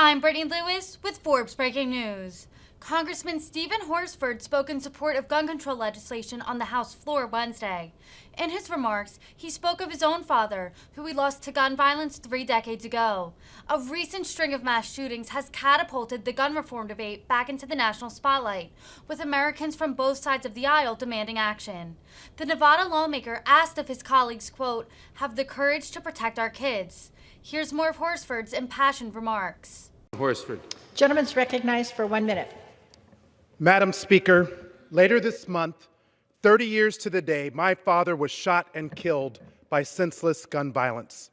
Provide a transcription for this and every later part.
I'm Brittany Lewis with Forbes Breaking News. Congressman Stephen Horsford spoke in support of gun control legislation on the House floor Wednesday. In his remarks, he spoke of his own father, who he lost to gun violence 3 decades ago. A recent string of mass shootings has catapulted the gun reform debate back into the national spotlight, with Americans from both sides of the aisle demanding action. The Nevada lawmaker asked if his colleagues, quote, have the courage to protect our kids. Here's more of Horsford's impassioned remarks. Horsford. Gentleman's recognized for 1 minute. Madam Speaker, later this month, 30 years to the day, my father was shot and killed by senseless gun violence.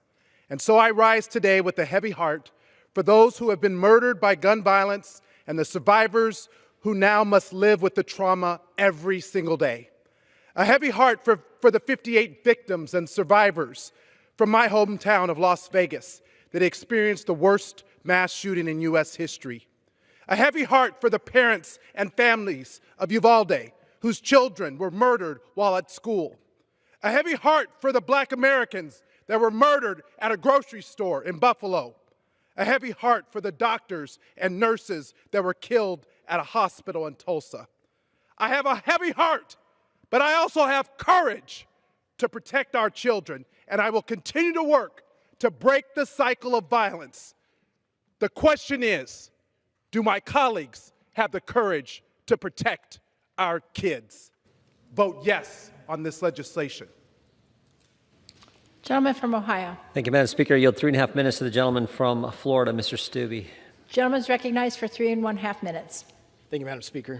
And so I rise today with a heavy heart for those who have been murdered by gun violence and the survivors who now must live with the trauma every single day. A heavy heart for the 58 victims and survivors from my hometown of Las Vegas that experienced the worst mass shooting in U.S. history. A heavy heart for the parents and families of Uvalde, whose children were murdered while at school. A heavy heart for the Black Americans that were murdered at a grocery store in Buffalo. A heavy heart for the doctors and nurses that were killed at a hospital in Tulsa. I have a heavy heart, but I also have courage to protect our children, and I will continue to work to break the cycle of violence. The question is, do my colleagues have the courage to protect our kids? Vote yes on this legislation. Gentleman from Ohio. Thank you, Madam Speaker. I yield 3.5 minutes to the gentleman from Florida, Mr. Stubbe. Gentleman's recognized for 3.5 minutes. Thank you, Madam Speaker.